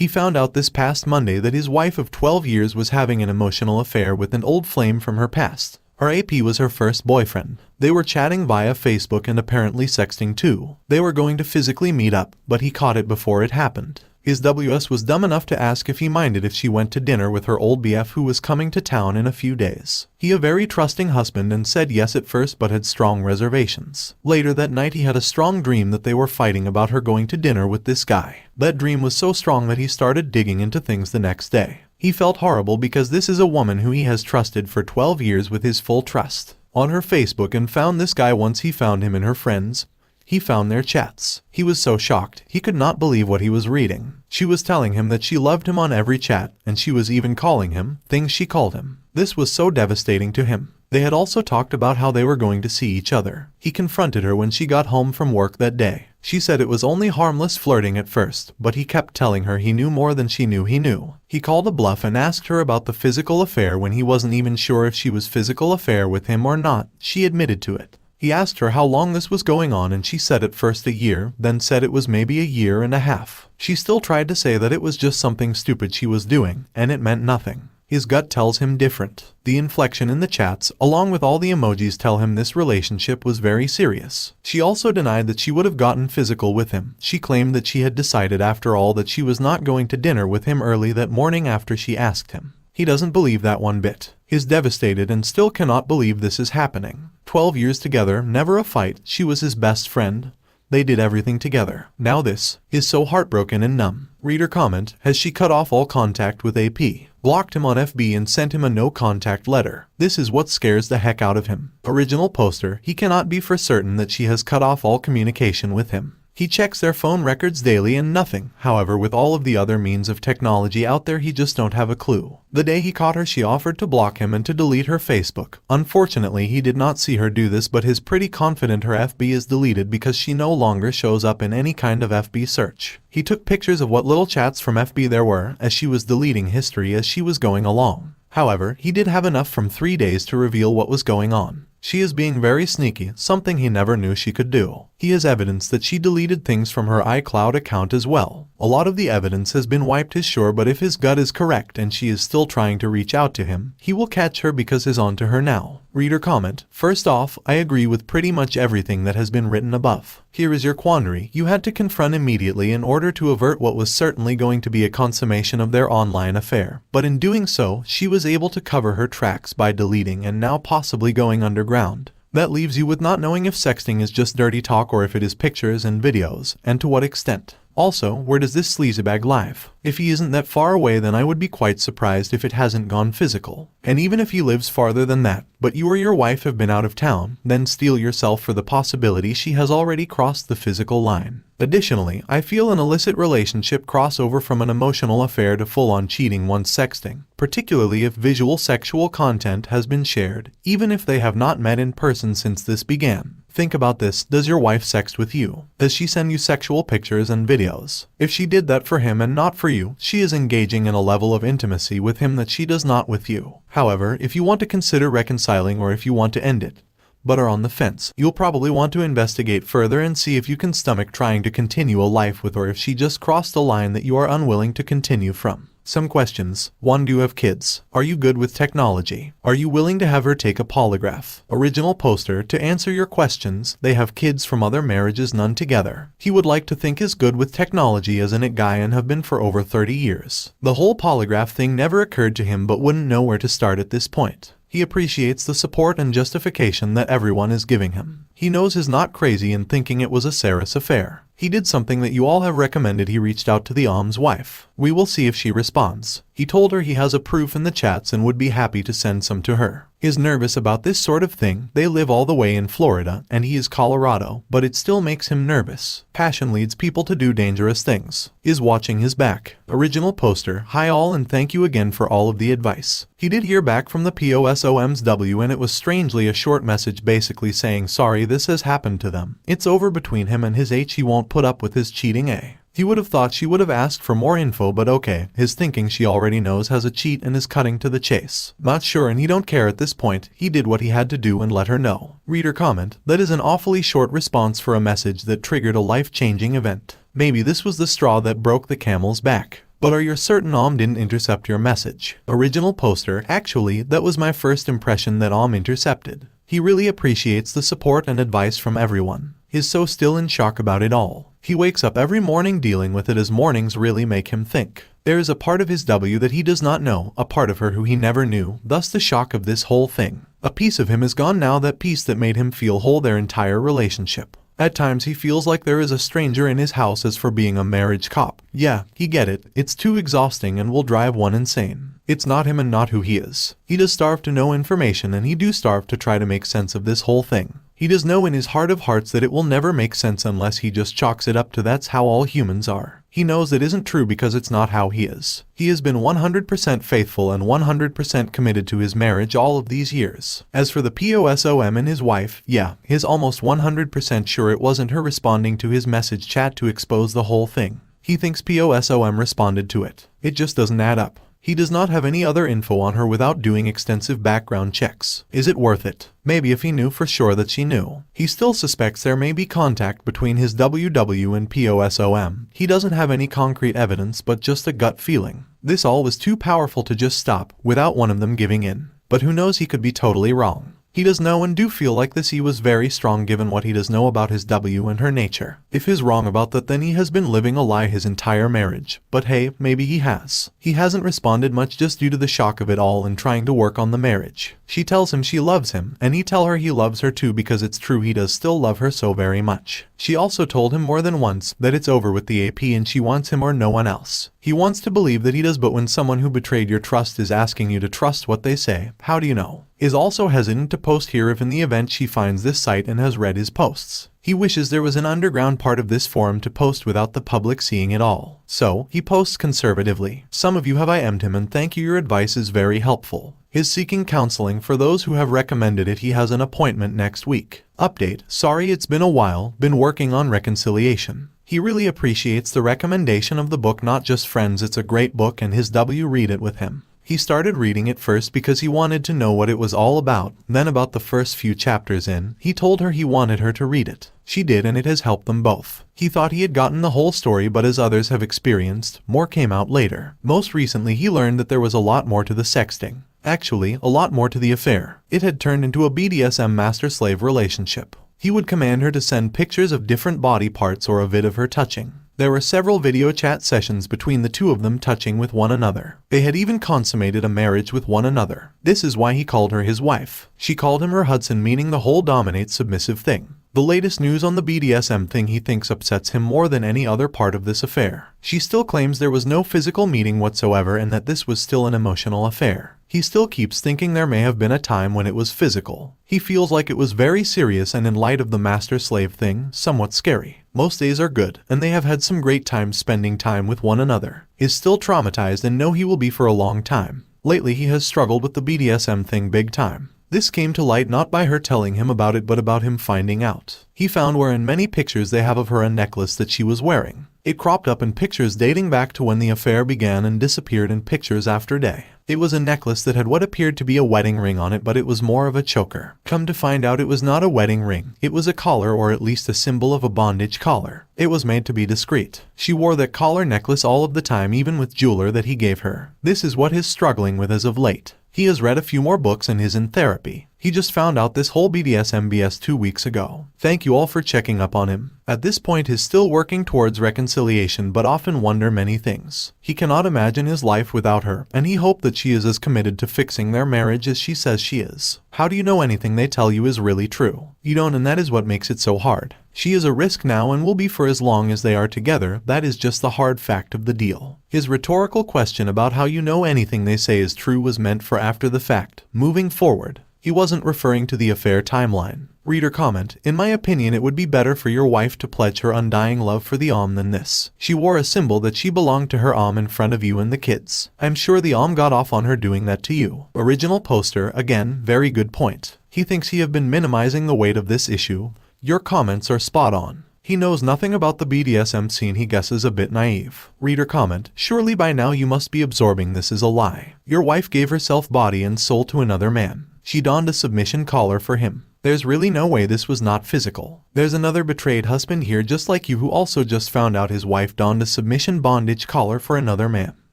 He found out this past Monday that his wife of 12 years was having an emotional affair with an old flame from her past. Her AP was her first boyfriend. They were chatting via Facebook and apparently sexting too. They were going to physically meet up, but he caught it before it happened. His WS was dumb enough to ask if he minded if she went to dinner with her old BF who was coming to town in a few days. He a very trusting husband and said yes at first but had strong reservations. Later that night he had a strong dream that they were fighting about her going to dinner with this guy. That dream was so strong that he started digging into things the next day. He felt horrible because this is a woman who he has trusted for 12 years with his full trust. On her Facebook and found this guy once he found him in her friends. He found their chats. He was so shocked, he could not believe what he was reading. She was telling him that she loved him on every chat, and she was even calling him things she called him. This was so devastating to him. They had also talked about how they were going to see each other. He confronted her when she got home from work that day. She said it was only harmless flirting at first, but he kept telling her he knew more than she knew he knew. He called a bluff and asked her about the physical affair when he wasn't even sure if she was physical affair with him or not. She admitted to it. He asked her how long this was going on and she said at first a year, then said it was maybe a year and a half. She still tried to say that it was just something stupid she was doing, and it meant nothing. His gut tells him different. The inflection in the chats, along with all the emojis, tell him this relationship was very serious. She also denied that she would have gotten physical with him. She claimed that she had decided after all that she was not going to dinner with him early that morning after she asked him. He doesn't believe that one bit. He's devastated and still cannot believe this is happening. 12 years together, never a fight, she was his best friend. They did everything together. Now this is so heartbroken and numb. Reader comment, has she cut off all contact with AP? Blocked him on FB and sent him a no-contact letter. This is what scares the heck out of him. Original poster, he cannot be for certain that she has cut off all communication with him. He checks their phone records daily and nothing. However, with all of the other means of technology out there, he just don't have a clue. The day he caught her, she offered to block him and to delete her Facebook. Unfortunately, he did not see her do this, but is pretty confident her FB is deleted because she no longer shows up in any kind of FB search. He took pictures of what little chats from FB there were as she was deleting history as she was going along. However, he did have enough from 3 days to reveal what was going on. She is being very sneaky, something he never knew she could do. He has evidence that she deleted things from her iCloud account as well. A lot of the evidence has been wiped, is sure, but if his gut is correct and she is still trying to reach out to him, he will catch her because he's on to her now. Reader comment, first off, I agree with pretty much everything that has been written above. Here is your quandary. You had to confront immediately in order to avert what was certainly going to be a consummation of their online affair. But in doing so, she was able to cover her tracks by deleting and now possibly going underground. That leaves you with not knowing if sexting is just dirty talk or if it is pictures and videos, and to what extent. Also, where does this sleazebag live? If he isn't that far away, then I would be quite surprised if it hasn't gone physical. And even if he lives farther than that, but you or your wife have been out of town, then steel yourself for the possibility she has already crossed the physical line. Additionally, I feel an illicit relationship crossover from an emotional affair to full-on cheating once sexting, particularly if visual sexual content has been shared, even if they have not met in person since this began. Think about this. Does your wife sext with you? Does she send you sexual pictures and videos? If she did that for him and not for you, she is engaging in a level of intimacy with him that she does not with you. However, if you want to consider reconciling or if you want to end it, but are on the fence, you'll probably want to investigate further and see if you can stomach trying to continue a life with, or if she just crossed a line that you are unwilling to continue from. Some questions. 1. Do you have kids? Are you good with technology? Are you willing to have her take a polygraph? Original poster, to answer your questions, they have kids from other marriages, none together. He would like to think is good with technology as an it guy and have been for over 30 years. The whole polygraph thing never occurred to him but wouldn't know where to start at this point. He appreciates the support and justification that everyone is giving him. He knows he's not crazy in thinking it was a serious affair. He did something that you all have recommended. He reached out to the Om's wife. We will see if she responds. He told her he has a proof in the chats and would be happy to send some to her. He is nervous about this sort of thing. They live all the way in Florida and he is Colorado, but it still makes him nervous. Passion leads people to do dangerous things. Is watching his back. Original poster, hi all and thank you again for all of the advice. He did hear back from the POSOMSW and it was strangely a short message basically saying sorry this has happened to them. It's over between him and his He won't put up with his cheating. He would have thought she would have asked for more info, but okay, his thinking she already knows has a cheat and is cutting to the chase. Not sure and he don't care at this point. He did what he had to do and let her know. Reader comment, that is an awfully short response for a message that triggered a life-changing event. Maybe this was the straw that broke the camel's back. But are you certain didn't intercept your message? Original poster, actually, that was my first impression that intercepted. He really appreciates the support and advice from everyone. He's so still in shock about it all. He wakes up every morning dealing with it as mornings really make him think. There is a part of his that he does not know, a part of her who he never knew, thus the shock of this whole thing. A piece of him is gone now, that piece that made him feel whole their entire relationship. At times he feels like there is a stranger in his house as for being a marriage cop. Yeah, he get it, it's too exhausting and will drive one insane. It's not him and not who he is. He does starve to know information and he do starve to try to make sense of this whole thing. He does know in his heart of hearts that it will never make sense unless he just chalks it up to that's how all humans are. He knows it isn't true because it's not how he is. He has been 100% faithful and 100% committed to his marriage all of these years. As for the POSOM and his wife, yeah, he's almost 100% sure it wasn't her responding to his message chat to expose the whole thing. He thinks POSOM responded to it. It just doesn't add up. He does not have any other info on her without doing extensive background checks. Is it worth it? Maybe if he knew for sure that she knew. He still suspects there may be contact between his WW and POSOM. He doesn't have any concrete evidence but just a gut feeling. This all was too powerful to just stop without one of them giving in. But who knows, he could be totally wrong. He does know and do feel like this he was very strong given what he does know about his W and her nature. If he's wrong about that, then he has been living a lie his entire marriage. But hey, maybe he has. He hasn't responded much just due to the shock of it all and trying to work on the marriage. She tells him she loves him, and he tell her he loves her too because it's true he does still love her so very much. She also told him more than once that it's over with the AP and she wants him or no one else. He wants to believe that he does, but when someone who betrayed your trust is asking you to trust what they say, how do you know? Is also hesitant to post here if in the event she finds this site and has read his posts. He wishes there was an underground part of this forum to post without the public seeing it all. So, he posts conservatively. Some of you have IM'd him and thank you, your advice is very helpful. He's seeking counseling for those who have recommended it. He has an appointment next week. Update, sorry it's been a while, been working on reconciliation. He really appreciates the recommendation of the book Not Just Friends. It's a great book and his W read it with him. He started reading it first because he wanted to know what it was all about, then about the first few chapters in, he told her he wanted her to read it. She did and it has helped them both. He thought he had gotten the whole story, but as others have experienced, more came out later. Most recently he learned that there was a lot more to the sexting. Actually, a lot more to the affair. It had turned into a BDSM master-slave relationship. He would command her to send pictures of different body parts or a vid of her touching. There were several video chat sessions between the two of them touching with one another. They had even consummated a marriage with one another. This is why he called her his wife. She called him her Hudson, meaning the whole dominate submissive thing. The latest news on the BDSM thing he thinks upsets him more than any other part of this affair. She still claims there was no physical meeting whatsoever and that this was still an emotional affair. He still keeps thinking there may have been a time when it was physical. He feels like it was very serious and in light of the master-slave thing, somewhat scary. Most days are good, and they have had some great times spending time with one another. Is still traumatized and know he will be for a long time. Lately he has struggled with the BDSM thing big time. This came to light not by her telling him about it but about him finding out. He found where in many pictures they have of her a necklace that she was wearing. It cropped up in pictures dating back to when the affair began and disappeared in pictures after day. It was a necklace that had what appeared to be a wedding ring on it, but it was more of a choker. Come to find out, it was not a wedding ring. It was a collar, or at least a symbol of a bondage collar. It was made to be discreet. She wore that collar necklace all of the time, even with jeweler that he gave her. This is what he's struggling with as of late. He has read a few more books and is in therapy. He just found out this whole BDSM BS 2 weeks ago. Thank you all for checking up on him. At this point he's still working towards reconciliation but often wonder many things. He cannot imagine his life without her, and he hoped that she is as committed to fixing their marriage as she says she is. How do you know anything they tell you is really true? You don't, and that is what makes it so hard. She is a risk now and will be for as long as they are together. That is just the hard fact of the deal. His rhetorical question about how you know anything they say is true was meant for after the fact. Moving forward. He wasn't referring to the affair timeline. Reader comment, in my opinion it would be better for your wife to pledge her undying love for the than this. She wore a symbol that she belonged to her in front of you and the kids. I'm sure the got off on her doing that to you. Original poster, again, very good point. He thinks he have been minimizing the weight of this issue. Your comments are spot on. He knows nothing about the BDSM scene, he guesses a bit naive. Reader comment, surely by now you must be absorbing this is a lie. Your wife gave herself body and soul to another man. She donned a submission collar for him. There's really no way this was not physical. There's another betrayed husband here just like you who also just found out his wife donned a submission bondage collar for another man.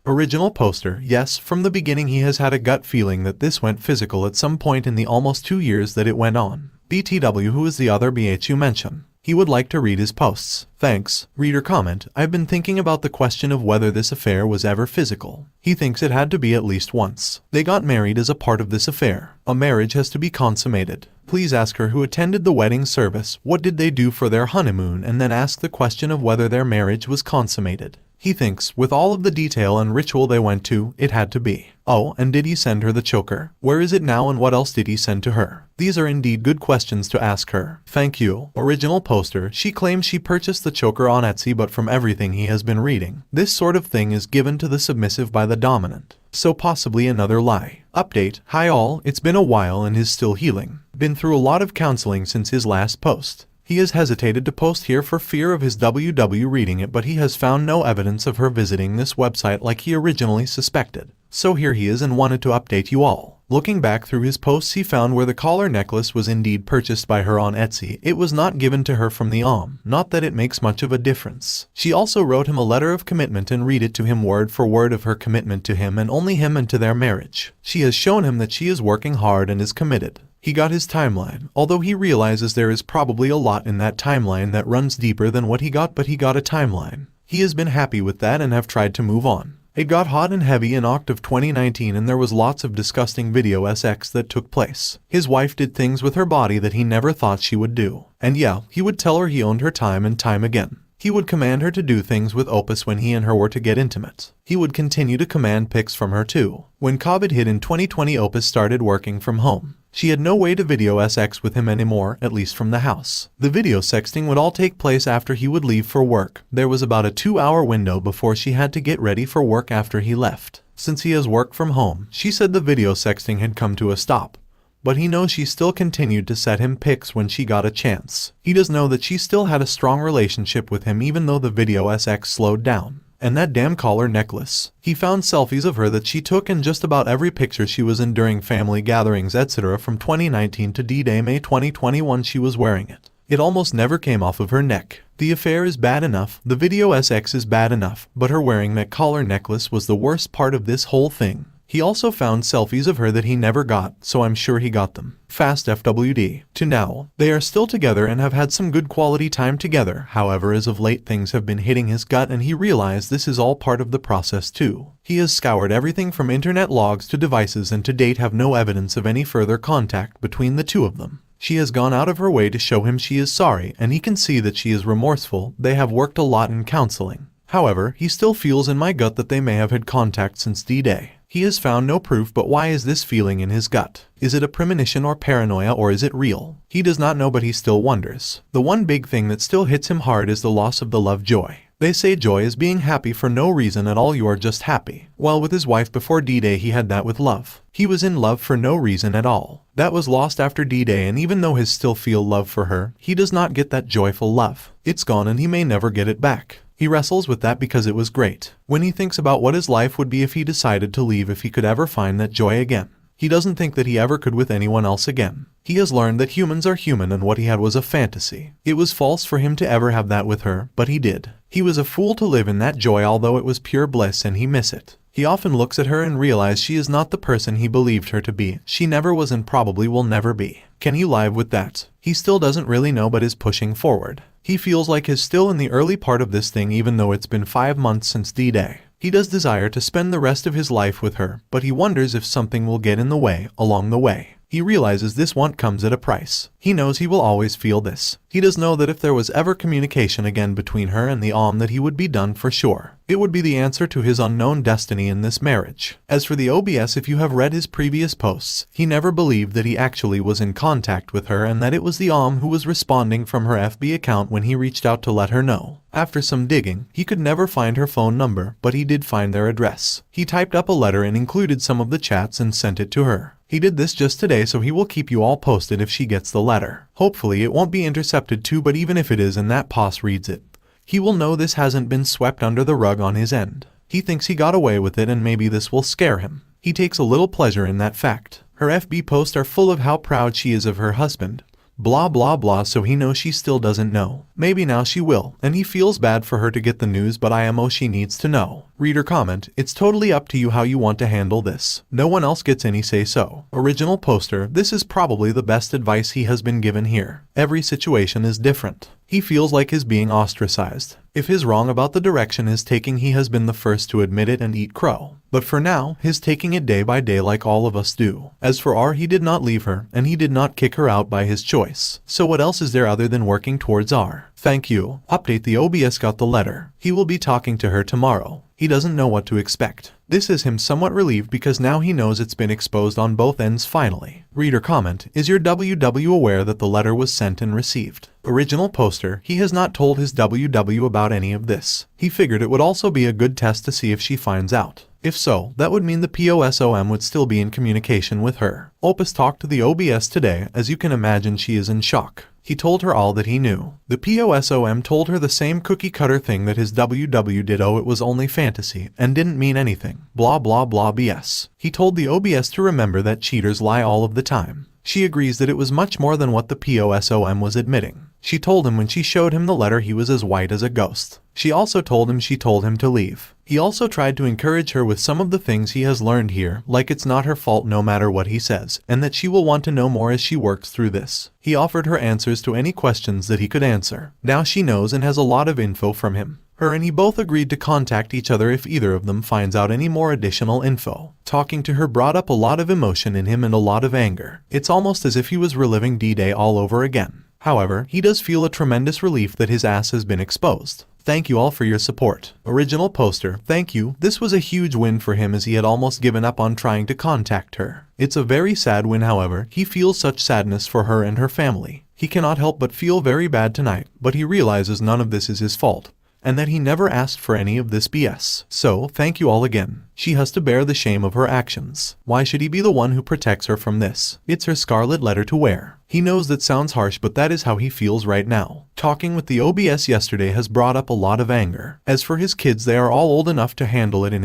Original poster. Yes, from the beginning he has had a gut feeling that this went physical at some point in the almost 2 years that it went on. BTW, who is the other BH you mention? He would like to read his posts. Thanks. Reader comment. I've been thinking about the question of whether this affair was ever physical. He thinks it had to be at least once. They got married as a part of this affair. A marriage has to be consummated. Please ask her who attended the wedding service, what did they do for their honeymoon, and then ask the question of whether their marriage was consummated. He thinks, with all of the detail and ritual they went to, it had to be. Oh, and did he send her the choker? Where is it now and what else did he send to her? These are indeed good questions to ask her. Thank you. Original poster. She claims she purchased the choker on Etsy, but from everything he has been reading, this sort of thing is given to the submissive by the dominant. So possibly another lie. Update. Hi all, it's been a while and is still healing. Been through a lot of counseling since his last post. He has hesitated to post here for fear of his WW reading it, but he has found no evidence of her visiting this website like he originally suspected. So here he is and wanted to update you all. Looking back through his posts, he found where the collar necklace was indeed purchased by her on Etsy. It was not given to her from the not that it makes much of a difference. She also wrote him a letter of commitment and read it to him word for word of her commitment to him and only him and to their marriage. She has shown him that she is working hard and is committed. He got his timeline, although he realizes there is probably a lot in that timeline that runs deeper than what he got, but he got a timeline. He has been happy with that and have tried to move on. It got hot and heavy in October 2019 and there was lots of disgusting video SX that took place. His wife did things with her body that he never thought she would do. And yeah, he would tell her he owned her time and time again. He would command her to do things with Opus when he and her were to get intimate. He would continue to command pics from her too. When COVID hit in 2020, Opus started working from home. She had no way to video SX with him anymore, at least from the house. The video sexting would all take place after he would leave for work. There was about a 2-hour window before she had to get ready for work after he left. Since he has worked from home, she said the video sexting had come to a stop. But he knows she still continued to set him pics when she got a chance. He does know that she still had a strong relationship with him even though the video SX slowed down. And that damn collar necklace. He found selfies of her that she took in just about every picture she was in during family gatherings etc. from 2019 to D-Day May 2021 she was wearing it. It almost never came off of her neck. The affair is bad enough, the video SX is bad enough, but her wearing that collar necklace was the worst part of this whole thing. He also found selfies of her that he never got, so I'm sure he got them. Fast FWD. To now, they are still together and have had some good quality time together. However, as of late things have been hitting his gut and he realized this is all part of the process too. He has scoured everything from internet logs to devices and to date have no evidence of any further contact between the two of them. She has gone out of her way to show him she is sorry and he can see that she is remorseful. They have worked a lot in counseling. However, he still feels in my gut that they may have had contact since D-Day. He has found no proof, but why is this feeling in his gut? Is it a premonition or paranoia or is it real? He does not know, but he still wonders. The one big thing that still hits him hard is the loss of the love joy. They say joy is being happy for no reason at all, you are just happy. While with his wife before D-Day he had that with love. He was in love for no reason at all. That was lost after D-Day and even though he still feel love for her, he does not get that joyful love. It's gone and he may never get it back. He wrestles with that because it was great. When he thinks about what his life would be if he decided to leave, if he could ever find that joy again. He doesn't think that he ever could with anyone else again. He has learned that humans are human and what he had was a fantasy. It was false for him to ever have that with her, but he did. He was a fool to live in that joy although it was pure bliss and he miss it. He often looks at her and realizes she is not the person he believed her to be. She never was and probably will never be. Can he live with that? He still doesn't really know but is pushing forward. He feels like he's still in the early part of this thing even though it's been 5 months since D-Day. He does desire to spend the rest of his life with her, but he wonders if something will get in the way along the way. He realizes this want comes at a price. He knows he will always feel this. He does know that if there was ever communication again between her and the that he would be done for sure. It would be the answer to his unknown destiny in this marriage. As for the OBS, if you have read his previous posts, he never believed that he actually was in contact with her and that it was the who was responding from her FB account when he reached out to let her know. After some digging, he could never find her phone number, but he did find their address. He typed up a letter and included some of the chats and sent it to her. He did this just today, so he will keep you all posted if she gets the letter. Hopefully it won't be intercepted too, but even if it is and that POS reads it, he will know this hasn't been swept under the rug on his end. He thinks he got away with it and maybe this will scare him. He takes a little pleasure in that fact. Her FB posts are full of how proud she is of her husband. Blah blah blah, so he knows she still doesn't know. Maybe now she will, and he feels bad for her to get the news, but IMO she needs to know. Reader comment, it's totally up to you how you want to handle this. No one else gets any say so. Original poster, this is probably the best advice he has been given here. Every situation is different. He feels like he's being ostracized. If he's wrong about the direction he's taking, he has been the first to admit it and eat crow. But for now, he's taking it day by day like all of us do. As for R, he did not leave her, and he did not kick her out by his choice. So what else is there other than working towards R? Thank you. Update, the OBS got the letter. He will be talking to her tomorrow. He doesn't know what to expect. This is him somewhat relieved because now he knows it's been exposed on both ends finally. Reader comment, is your WW aware that the letter was sent and received? Original poster, he has not told his WW about any of this. He figured it would also be a good test to see if she finds out. If so, that would mean the POSOM would still be in communication with her. Opus talked to the OBS today. As you can imagine, she is in shock. He told her all that he knew. The POSOM told her the same cookie-cutter thing that his WW did. Oh, it was only fantasy and didn't mean anything. Blah blah blah BS. He told the OBS to remember that cheaters lie all of the time. She agrees that it was much more than what the POSOM was admitting. She told him when she showed him the letter he was as white as a ghost. She also told him she told him to leave. He also tried to encourage her with some of the things he has learned here, like it's not her fault no matter what he says, and that she will want to know more as she works through this. He offered her answers to any questions that he could answer. Now she knows and has a lot of info from him. Her and he both agreed to contact each other if either of them finds out any more additional info. Talking to her brought up a lot of emotion in him and a lot of anger. It's almost as if he was reliving D-Day all over again. However, he does feel a tremendous relief that his ass has been exposed. Thank you all for your support. Original poster, thank you. This was a huge win for him as he had almost given up on trying to contact her. It's a very sad win, however. He feels such sadness for her and her family. He cannot help but feel very bad tonight, but he realizes none of this is his fault, and that he never asked for any of this BS. So, thank you all again. She has to bear the shame of her actions. Why should he be the one who protects her from this? It's her scarlet letter to wear. He knows that sounds harsh, but that is how he feels right now. Talking with the OBS yesterday has brought up a lot of anger. As for his kids, they are all old enough to handle it in his